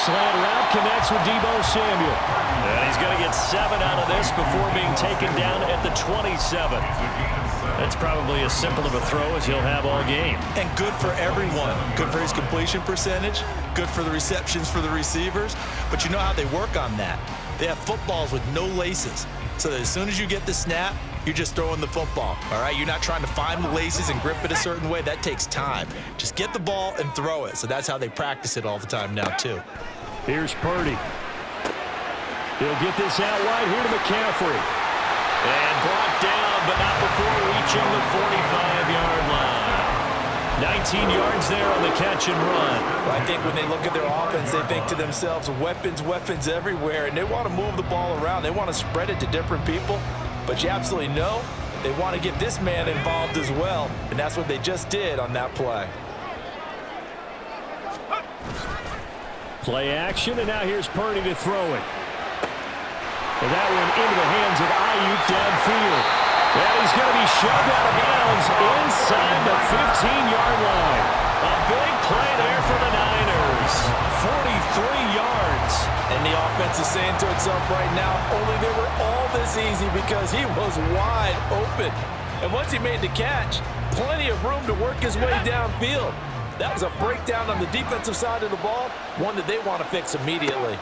slant route connects with Deebo Samuel. And he's going to get 7 out of this before being taken down at the 27. That's probably as simple of a throw as he'll have all game. And good for everyone. Good for his completion percentage. Good for the receptions for the receivers. But you know how they work on that. They have footballs with no laces. So that as soon as you get the snap, you're just throwing the football, all right? You're not trying to find the laces and grip it a certain way. That takes time. Just get the ball and throw it. So that's how they practice it all the time now, too. Here's Purdy. He'll get this out wide here to McCaffrey. And brought down, but not before reaching the 45-yard line. 19 yards there on the catch and run. Well, I think when they look at their offense, they think to themselves, weapons, weapons everywhere, and they want to move the ball around. They want to spread it to different people, but you absolutely know they want to get this man involved as well, and that's what they just did on that play. Play action, and now here's Purdy to throw it. And that one into the hands of Ayuk downfield. And he's going to be shoved out of bounds inside the 15-yard line. A big play there for the Niners. 43 yards. And the offense is saying to itself right now, only they were all this easy because he was wide open. And once he made the catch, plenty of room to work his way downfield. That was a breakdown on the defensive side of the ball, one that they want to fix immediately.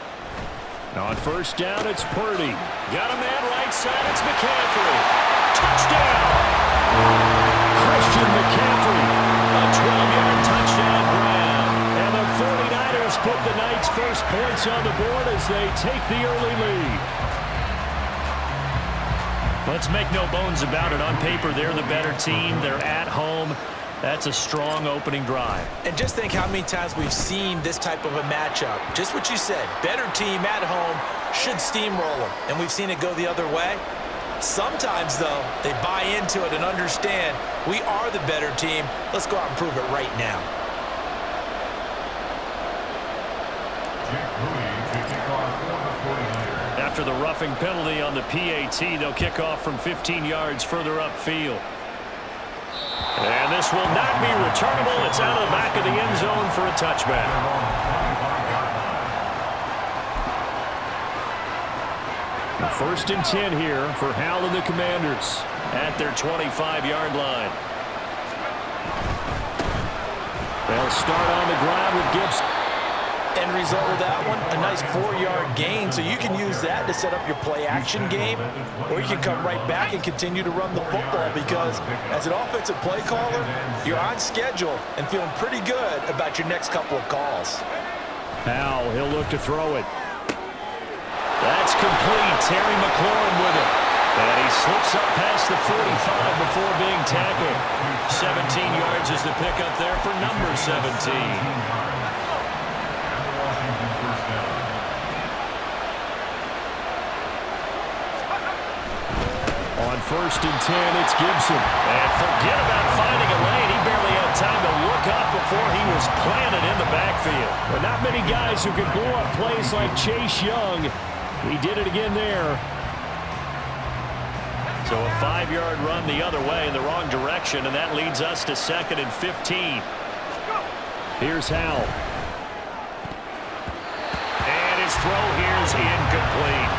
On first down, it's Purdy. Got a man right side, it's McCaffrey. Touchdown! Christian McCaffrey. A 12-yard touchdown grab. And the 49ers put the Knights' first points on the board as they take the early lead. Let's make no bones about it. On paper, they're the better team. They're at home. That's a strong opening drive. And just think how many times we've seen this type of a matchup. Just what you said, better team at home should steamroll them. And we've seen it go the other way. Sometimes, though, they buy into it and understand we are the better team. Let's go out and prove it right now. After the roughing penalty on the PAT, they'll kick off from 15 yards further upfield. And this will not be returnable. It's out of the back of the end zone for a touchback. First and 10 here for Howell and the Commanders at their 25-yard line. They'll start on the ground with Gibson. End result of that one, a nice 4-yard gain. So you can use that to set up your play-action game, or you can come right back and continue to run the football because as an offensive play caller, you're on schedule and feeling pretty good about your next couple of calls. Howell, he'll look to throw it. That's complete. Terry McLaurin with it. And he slips up past the 45 before being tackled. 17 yards is the pickup there for number 17. On first and 10, it's Gibson. And forget about finding a lane. He barely had time to look up before he was planted in the backfield. But not many guys who can blow up plays like Chase Young. He did it again there. So a 5-yard run the other way in the wrong direction, and that leads us to 2nd and 15. Here's Howell. And his throw here is incomplete.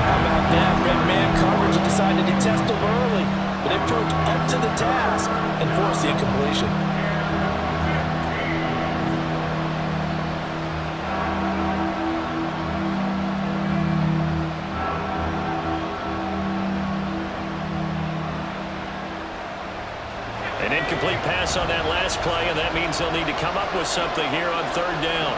How about that? Red man coverage decided to test him early, but it proved up to the task and forced the incompletion. An incomplete pass on that last play, and that means they'll need to come up with something here on 3rd down.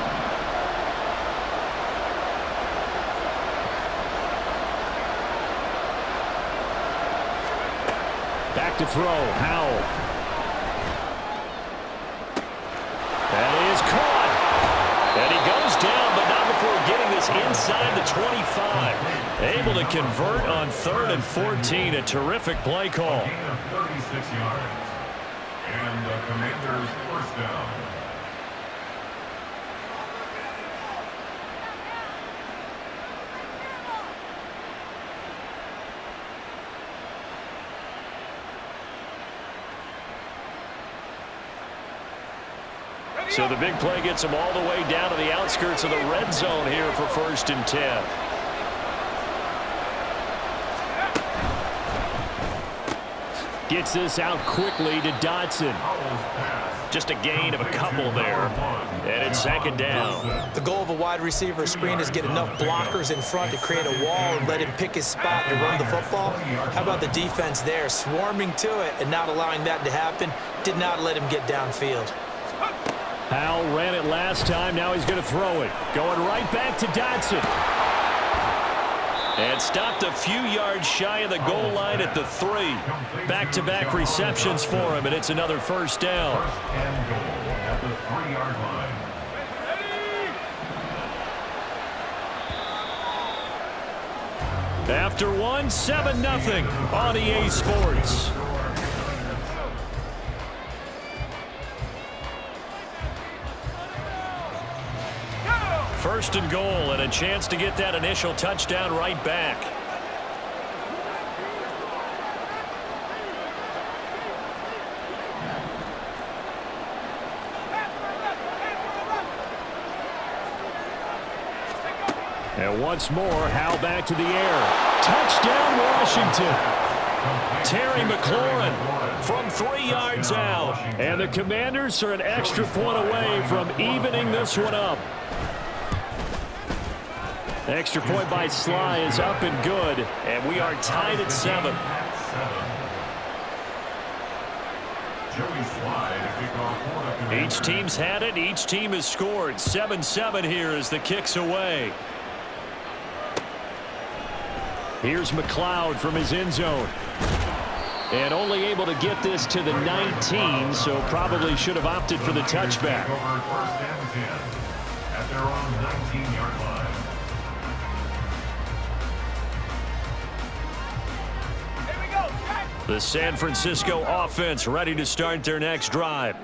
Back to throw, Howell. That is caught. And he goes down, but not before getting this inside the 25. Able to convert on 3rd and 14. A terrific play call. 36 yards. And the Commanders' first down. So the big play gets him all the way down to the outskirts of the red zone here for 1st and 10. Gets this out quickly to Dotson. Just a gain of a couple there. And it's 2nd down. The goal of a wide receiver screen is get enough blockers in front to create a wall and let him pick his spot to run the football. How about the defense there, swarming to it and not allowing that to happen? Did not let him get downfield. Howell ran it last time. Now he's going to throw it. Going right back to Dotson. And stopped a few yards shy of the goal line at the 3. Back-to-back receptions for him, and it's another 1st down. 1st and goal at the 3-yard line. After one, 7-0 on EA Sports. First and goal, and a chance to get that initial touchdown right back. And once more, Howell back to the air. Touchdown, Washington. Terry McLaurin from 3 yards out. And the Commanders are an extra point away from evening this one up. Extra point by Sly is up and good, and we are tied at 7. Each team's had it. Each team has scored. 7-7 here as the kick's away. Here's McLeod from his end zone. And only able to get this to the 19, so probably should have opted for the touchback. Over 1st and 10 at their own 19-yard line. The San Francisco offense ready to start their next drive.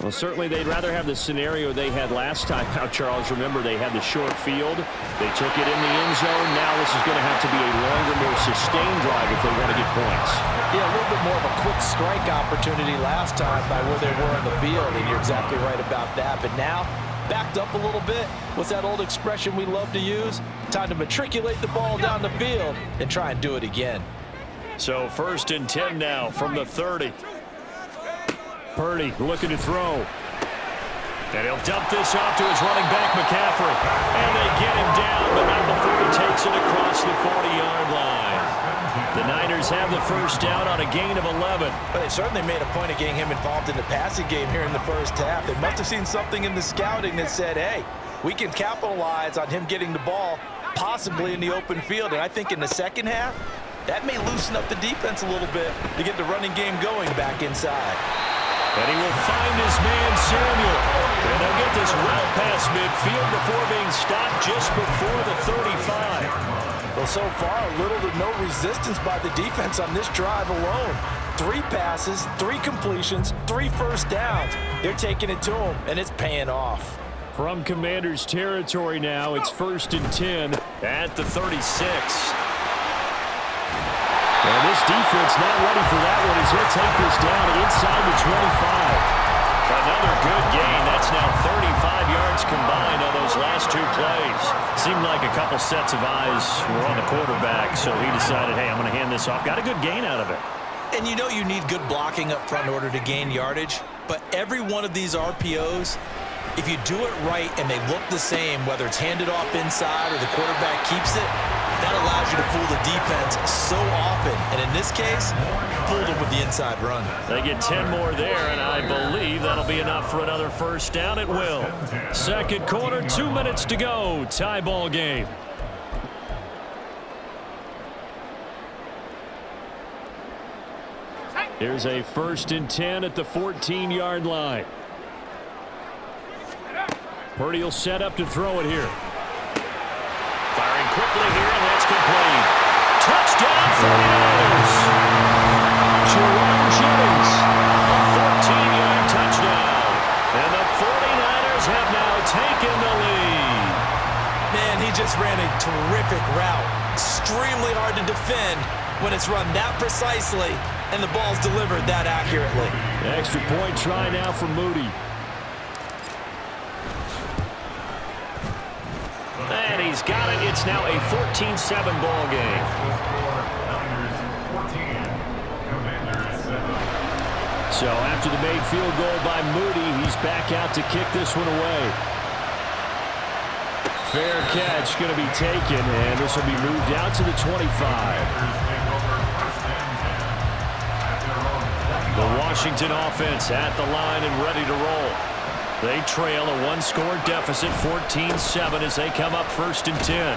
Well, certainly they'd rather have the scenario they had last time out, Charles. Remember, they had the short field. They took it in the end zone. Now this is going to have to be a longer, more sustained drive if they want to get points. Yeah, a little bit more of a quick strike opportunity last time by where they were on the field, and you're exactly right about that. But now, backed up a little bit. What's that old expression we love to use? Time to matriculate the ball down the field and try and do it again. So 1st and 10 now from the 30. Purdy looking to throw. And he'll dump this off to his running back, McCaffrey. And they get him down, but not before he takes it across the 40-yard line. The Niners have the first down on a gain of 11. But they certainly made a point of getting him involved in the passing game here in the first half. They must have seen something in the scouting that said, hey, we can capitalize on him getting the ball, possibly in the open field. And I think in the second half, that may loosen up the defense a little bit to get the running game going back inside. And he will find his man, Samuel. And they'll get this route past midfield before being stopped just before the 35. Well, so far, little to no resistance by the defense on this drive alone. 3 passes, 3 completions, 3 first downs. They're taking it to him, and it's paying off. From Commanders territory now, it's 1st and 10 at the 36. And this defense not ready for that one as he'll take this down inside the 25. Another good gain. That's now 35 yards combined on those last 2 plays. Seemed like a couple sets of eyes were on the quarterback, so he decided, hey, I'm going to hand this off. Got a good gain out of it. And you know you need good blocking up front in order to gain yardage, but every one of these RPOs, if you do it right and they look the same, whether it's handed off inside or the quarterback keeps it, that allows you to fool the defense so often. And in this case, fooled them with the inside run. They get 10 more there, and I believe that'll be enough for another first down. It will. Second quarter, 2 minutes to go. Tie ball game. Here's a 1st and 10 at the 14-yard line. Purdy will set up to throw it here. Firing quickly here, and that's complete. Touchdown, 49ers. Jerome Jennings, a 14-yard touchdown. And the 49ers have now taken the lead. Man, he just ran a terrific route. Extremely hard to defend when it's run that precisely and the ball's delivered that accurately. Extra point try now for Moody. he's got it. It's now a 14-7 ball game. Niners 14, Commanders 7. So after the made field goal by Moody, he's back out to kick this one away. Fair catch going to be taken, and this will be moved out to the 25. The Washington offense at the line and ready to roll. They trail a one-score deficit, 14-7, as they come up 1st and 10.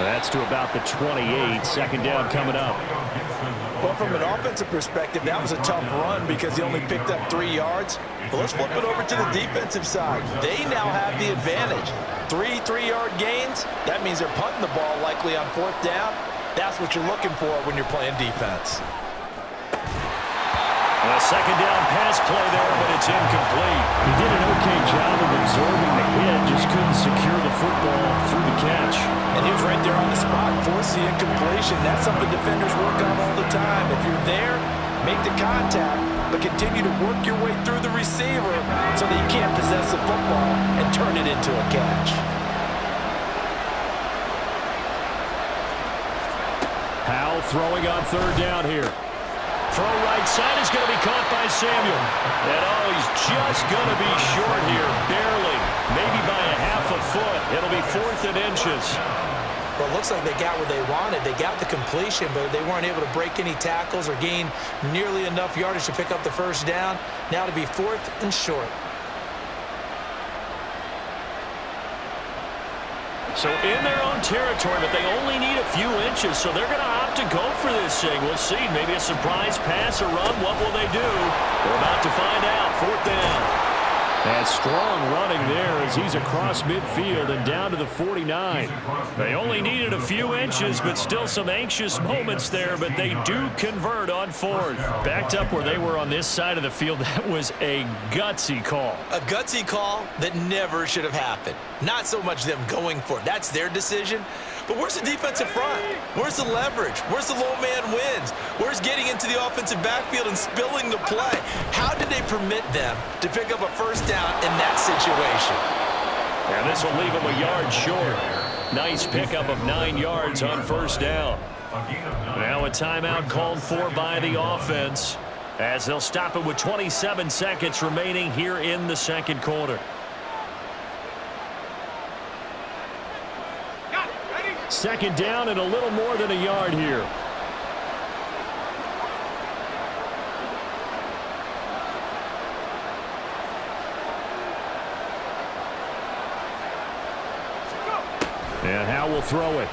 That's to about the 28. 2nd down coming up. Well, from an offensive perspective, that was a tough run because he only picked up 3 yards. But let's flip it over to the defensive side. They now have the advantage. 3 3-yard gains. That means they're punting the ball likely on 4th down. That's what you're looking for when you're playing defense. A 2nd down pass play there, but it's incomplete. He did an okay job of absorbing the hit, just couldn't secure the football through the catch. And he was right there on the spot, forced the incompletion. That's something defenders work on all the time. If you're there, make the contact, but continue to work your way through the receiver so that you can't possess the football and turn it into a catch. Howell throwing on 3rd down here. Throw right side is going to be caught by Samuel. And he's just going to be short here, barely, maybe by a half a foot. It'll be 4th and inches. Well, it looks like they got what they wanted. They got the completion, but they weren't able to break any tackles or gain nearly enough yardage to pick up the 1st down. Now to be 4th and short. So in their own territory, but they only need a few inches, so they're going to opt to go for this thing. We'll see. Maybe a surprise pass or run. What will they do? We're about to find out. 4th down. And strong running there as he's across midfield and down to the 49. They only needed a few inches, but still some anxious moments there, but they do convert on 4th. Backed up where they were on this side of the field, that was a gutsy call. A gutsy call that never should have happened. Not so much them going for it. That's their decision. But where's the defensive front? Where's the leverage? Where's the low man wins? Where's getting into the offensive backfield and spilling the play? How did they permit them to pick up a 1st down in that situation? And this will leave them a yard short. Nice pickup of 9 yards on 1st down. Now a timeout called for by the offense as they'll stop it with 27 seconds remaining here in the 2nd quarter. 2nd down and a little more than a yard here. And Howell will throw it.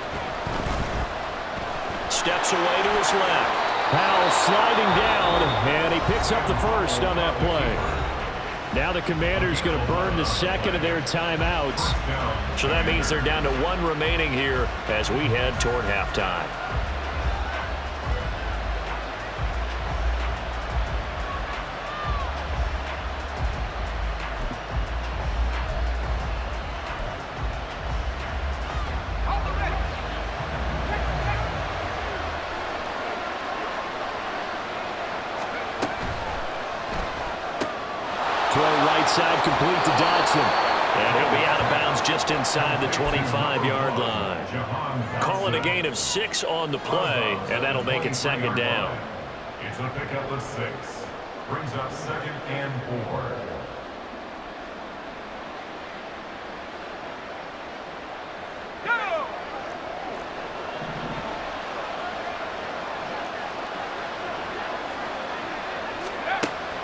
Steps away to his left. Howell sliding down, and he picks up the 1st on that play. Now the Commanders going to burn the 2nd of their timeouts. So that means they're down to 1 remaining here as we head toward halftime. Throw right side complete to Dodson. And he'll be out of bounds just inside the 25-yard line. Call it a gain of 6 on the play, and that'll make it 2nd down. It's a pickup of 6. Brings up 2nd and 4.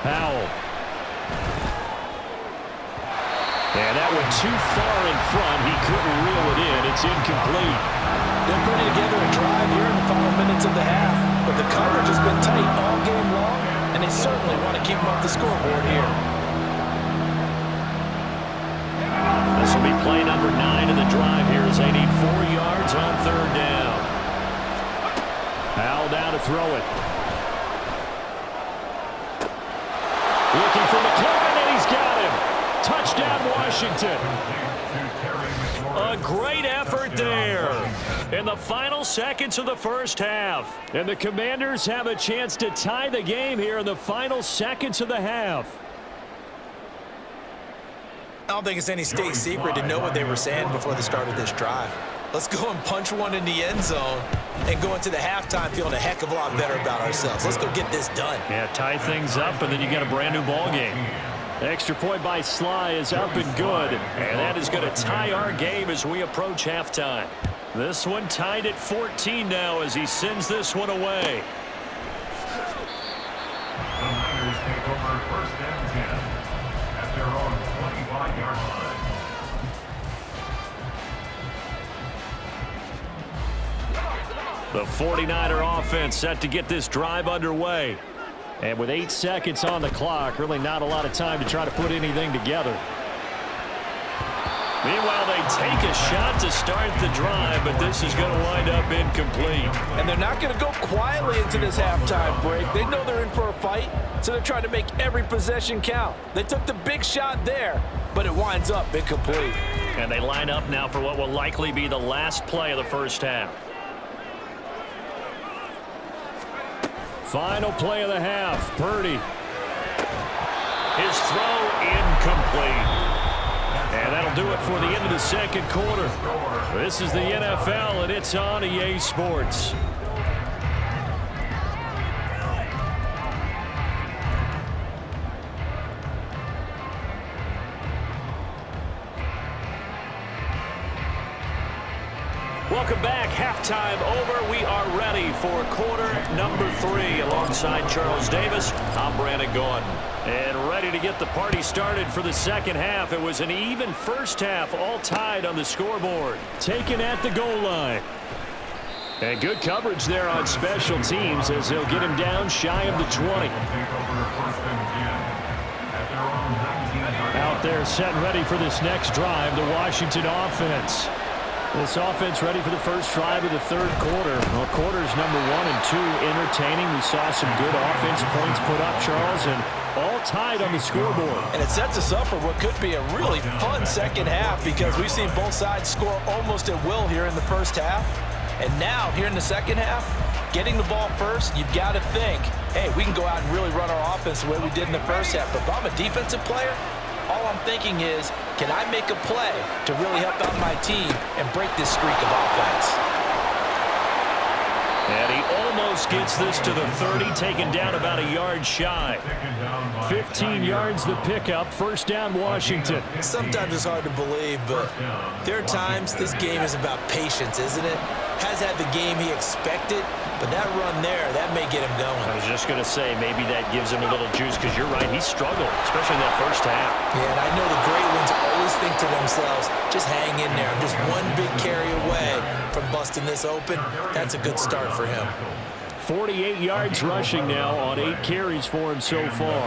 Howell. And that went too far in front. He couldn't reel it in. It's incomplete. They're putting together a drive here in the final minutes of the half, but the coverage has been tight all game long, and they certainly want to keep them off the scoreboard here. This will be play number 9 in the drive here as they need 4 yards on 3rd down. Howell down to throw it. Looking for McLaurin, and he's got him. Touchdown, Washington. A great effort there in the final seconds of the 1st half. And the Commanders have a chance to tie the game here in the final seconds of the half. I don't think it's any state secret to know what they were saying before the start of this drive. Let's go and punch one in the end zone and go into the halftime feeling a heck of a lot better about ourselves. Let's go get this done. Yeah, tie things up, and then you get a brand new ball game. The extra point by Sly is up and good, and that is going to tie our game as we approach halftime. This one tied at 14 now as he sends this one away. The Niners take over 1st and 10 at their own 25-yard line. The 49er offense set to get this drive underway. And with 8 seconds on the clock, really not a lot of time to try to put anything together. Meanwhile, they take a shot to start the drive, but this is going to wind up incomplete. And they're not going to go quietly into this halftime break. They know they're in for a fight, so they're trying to make every possession count. They took the big shot there, but it winds up incomplete. And they line up now for what will likely be the last play of the first half. Final play of the half. Purdy. His throw incomplete. And that'll do it for the end of the second quarter. This is the NFL, and it's on EA Sports. Welcome back. Halftime over. We are ready for quarter number 3. Alongside Charles Davis, I'm Brandon Gordon. And ready to get the party started for the second half. It was an even first half, all tied on the scoreboard. Taken at the goal line. And good coverage there on special teams as they'll get him down shy of the 20. Out there set and ready for this next drive, the Washington offense. This offense ready for the first drive of the third quarter. Well, quarters number 1 and 2 entertaining. We saw some good offense points put up, Charles, and all tied on the scoreboard. And it sets us up for what could be a really fun second half because we've seen both sides score almost at will here in the first half. And now, here in the second half, getting the ball first, you've got to think, hey, we can go out and really run our offense the way we did in the first half. But if I'm a defensive player, all I'm thinking is, can I make a play to really help out my team and break this streak of offense? And he almost gets this to the 30, taken down about a yard shy. 15 yards the pickup, first down Washington. Sometimes it's hard to believe, but there are times this game is about patience, isn't it? Has had the game he expected, but that run there, that may get him going. I was just going to say, maybe that gives him a little juice because you're right, he struggled, especially in that first half. Yeah, and I know the great ones always think to themselves, just hang in there. I'm just one big carry away from busting this open. That's a good start for him. 48 yards rushing now on 8 carries for him so far.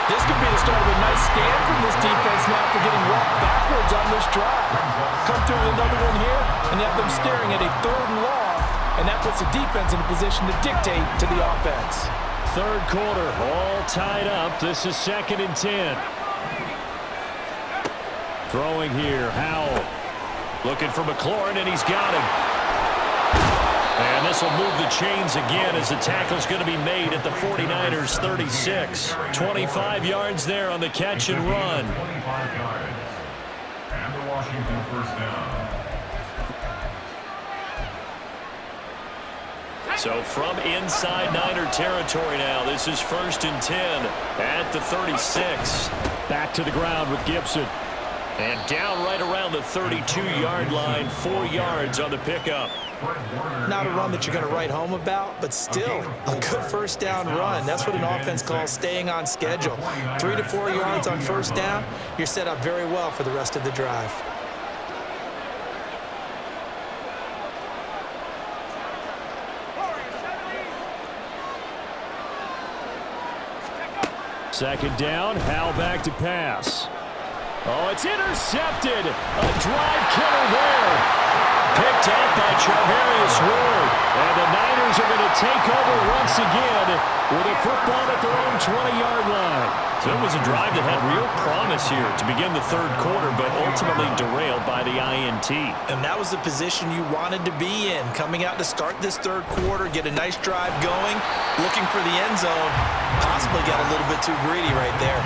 This could be the start of a nice stand from this defense now after getting walked backwards on this drive. Come through with another one here, and you have them staring at a 3rd and long, and that puts the defense in a position to dictate to the offense. Third quarter, all tied up. This is 2nd and 10. Throwing here, Howell. Looking for McLaurin, and he's got him. And this will move the chains again as the tackle's going to be made at the 49ers 36. 25 yards there on the catch and run. 25 yards. And the Washington first down. So from inside Niner territory now, this is 1st and 10 at the 36. Back to the ground with Gibson. And down right around the 32-yard line, 4 yards on the pickup. Not a run that you're going to write home about, but still a good first down run. That's what an offense calls staying on schedule. 3 to 4 yards on first down, you're set up very well for the rest of the drive. Second down, Howell back to pass. Oh, it's intercepted. A drive killer there. Picked up by Charvarius Ward. And the Niners are going to take over once again with a football at their own 20-yard line. So it was a drive that had real promise here to begin the third quarter, but ultimately derailed by the INT. And that was the position you wanted to be in. Coming out to start this third quarter, get a nice drive going, looking for the end zone. Possibly got a little bit too greedy right there.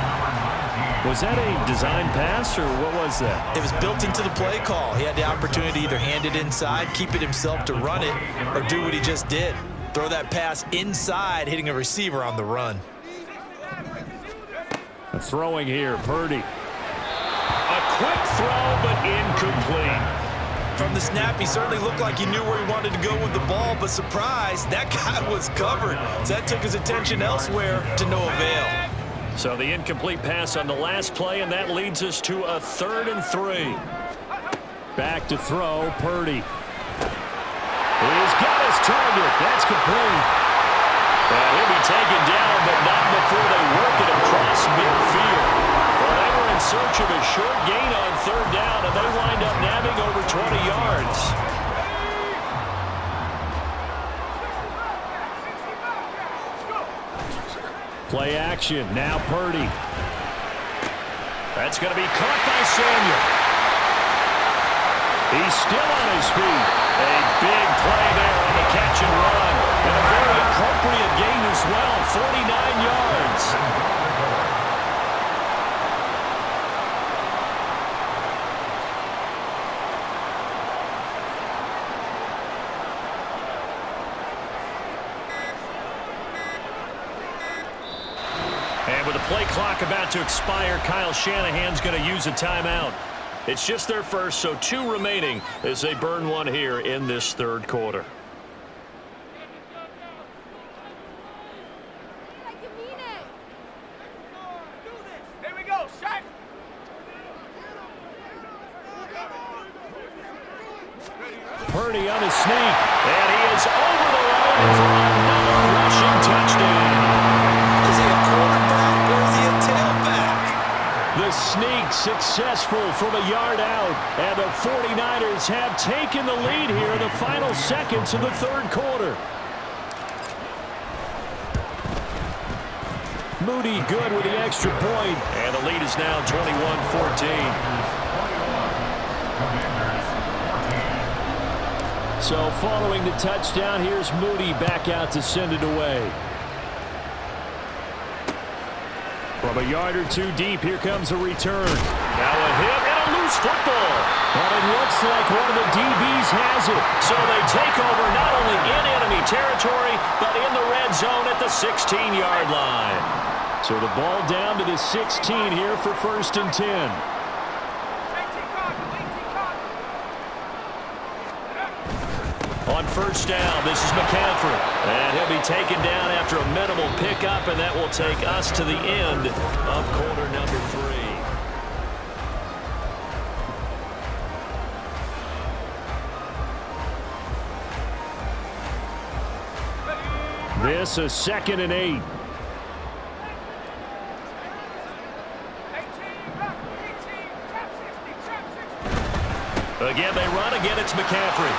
Was that a design pass, or what was that? It was built into the play call. He had the opportunity to either hand it inside, keep it himself to run it, or do what he just did. Throw that pass inside, hitting a receiver on the run. Throwing here, Purdy. A quick throw, but incomplete. From the snap, he certainly looked like he knew where he wanted to go with the ball, but surprise, that guy was covered. So that took his attention elsewhere to no avail. So the incomplete pass on the last play, and that leads us to a 3rd and 3. Back to throw, Purdy. He's got his target. That's complete. And he'll be taken down, but not before they work it across midfield. Well, they were in search of a short gain on 3rd down, and they wind up nabbing over 20 yards. Play action. Now Purdy. That's going to be caught by Samuel. He's still on his feet. A big play there on the catch and run. And a very appropriate gain as well. 49 yards. And with the play clock about to expire, Kyle Shanahan's going to use a timeout. It's just their first, so 2 remaining as they burn one here in this third quarter. Here we go, Shaq. Purdy on his sneak, and he is over the line for another rushing touchdown. Is he a quarterback or is he a tailback? The sneak successful from a yard out, and the 49ers have taken the lead here in the final seconds of the third quarter. Moody good with the extra point, and the lead is now 21-14. So following the touchdown, here's Moody back out to send it away. From a yard or 2 deep, here comes a return. Now a hit and a loose football. And it looks like one of the DBs has it. So they take over not only in enemy territory, but in the red zone at the 16-yard line. So the ball down to the 16 here for 1st and 10. On 1st down, this is McCaffrey. And he'll be taken down after a minimal pickup, and that will take us to the end of quarter number 3. This is 2nd and 8. Again, they run. Again, it's McCaffrey.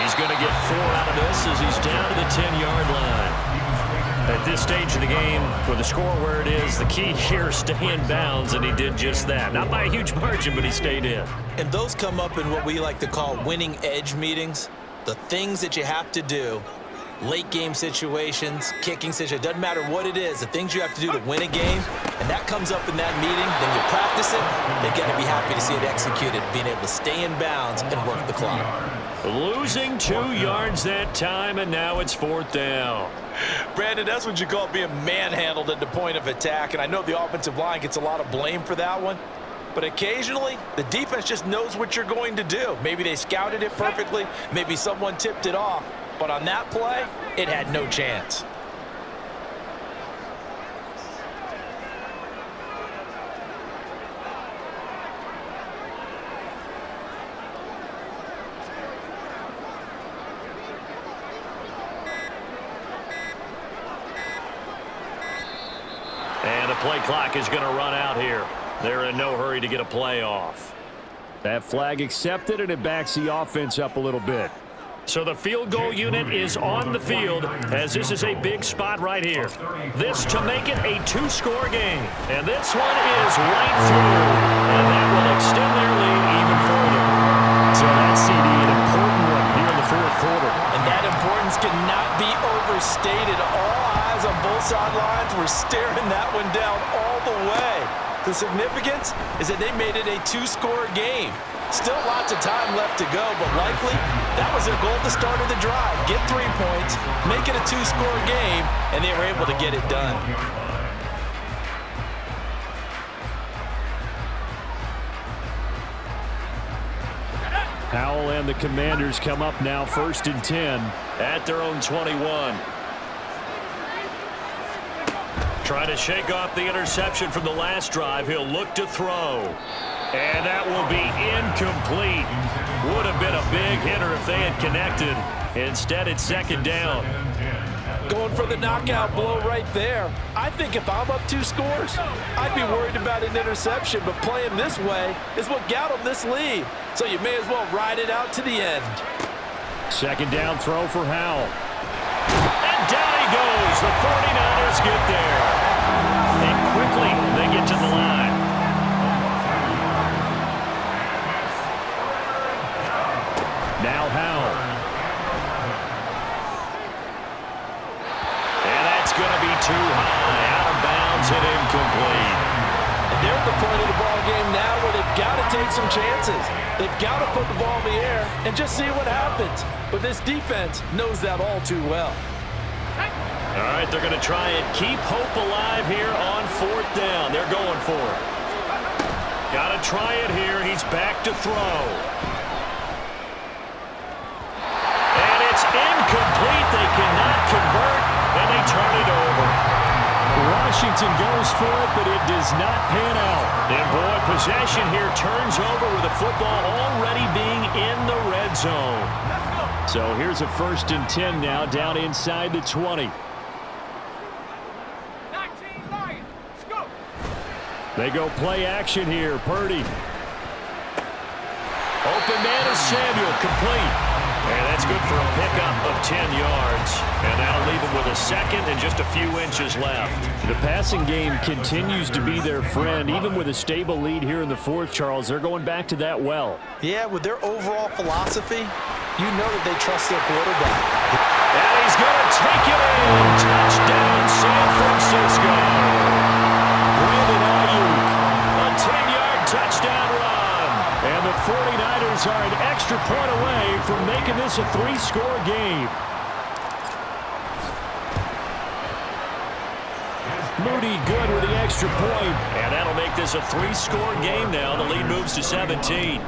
He's going to get 4 out of this as he's down to the 10-yard line. At this stage of the game, with the score where it is, the key here is stay in bounds, and he did just that. Not by a huge margin, but he stayed in. And those come up in what we like to call winning edge meetings. The things that you have to do, late game situations, kicking situations, doesn't matter what it is, the things you have to do to win a game, and that comes up in that meeting, then you practice it, they've got to be happy to see it executed, being able to stay in bounds and work the clock. Losing 2 yards that time, and now it's 4th down. Brandon, that's what you call being manhandled at the point of attack, and I know the offensive line gets a lot of blame for that one, but occasionally the defense just knows what you're going to do. Maybe they scouted it perfectly, maybe someone tipped it off, but on that play, it had no chance. play clock is going to run out here. They're in no hurry to get a play off. That flag accepted, and it backs the offense up a little bit. So the field goal unit is on the field as this is a big spot right here. This to make it a two-score game. And this one is right through. And that will extend their lead even further. So that's CD, an important one here in the fourth quarter. And that importance cannot be overstated. All eyes on both sidelines were staring that one down all the way. The significance is that they made it a two-score game. Still lots of time left to go, but likely that was their goal at the start of the drive. Get 3 points, make it a two-score game, and they were able to get it done. Howell and the Commanders come up now 1st and 10 at their own 21. Trying to shake off the interception from the last drive. He'll look to throw. And that will be incomplete. Would have been a big hitter if they had connected. Instead, it's 2nd down. Going for the knockout blow right there. I think if I'm up 2 scores, I'd be worried about an interception, but playing this way is what got them this lead. So you may as well ride it out to the end. 2nd down throw for Howell. And down he goes. The 49ers get there. And quickly they get to the line. Now Howell. And that's going to be too high. Out of bounds and incomplete. And they're at the point of the ball game now where they've got to take some chances. They've got to put the ball in the air and just see what happens. But this defense knows that all too well. All right, they're going to try and keep hope alive here on 4th down. They're going for it. Got to try it here. He's back to throw. And it's incomplete. They cannot convert, and they turn it over. Washington goes for it, but it does not pan out. And boy, possession here turns over with the football already being in the red zone. So here's a 1st and 10 now, down inside the 20. They go play action here. Purdy. Open man is Samuel, complete. And that's good for a pickup of 10 yards. And that'll leave him with a 2nd and just a few inches left. The passing game continues to be their friend. Even with a stable lead here in the 4th, Charles, they're going back to that well. Yeah, with their overall philosophy, you know that they trust their quarterback. And he's going to take it in. Touchdown, San Francisco. Brandon Ayuk, a 10-yard touchdown run. And the 49ers are an extra point away from making this a 3-score game. Moody good with the extra point. And that'll make this a 3-score game now. The lead moves to 17.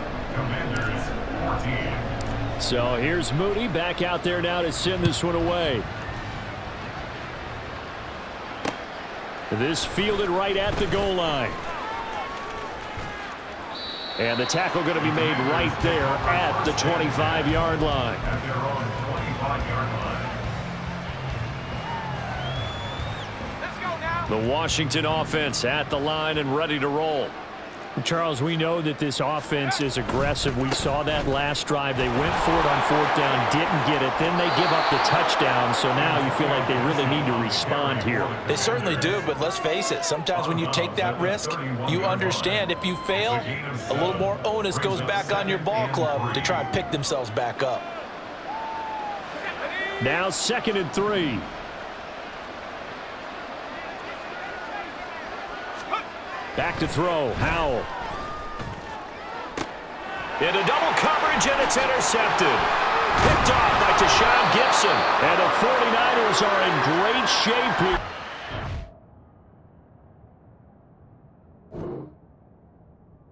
So here's Moody back out there now to send this one away. This fielded right at the goal line. And the tackle going to be made right there at the 25-yard line. At their own 25-yard line. Let's go now. The Washington offense at the line and ready to roll. Charles, we know that this offense is aggressive. We saw that last drive. They went for it on 4th down, didn't get it. Then they give up the touchdown. So now you feel like they really need to respond here. They certainly do, but let's face it. Sometimes when you take that risk, you understand if you fail, a little more onus goes back on your ball club to try and pick themselves back up. Now 2nd and 3. Back to throw, Howell. Into double coverage, and it's intercepted. Picked off by Tashawn Gibson. And the 49ers are in great shape here.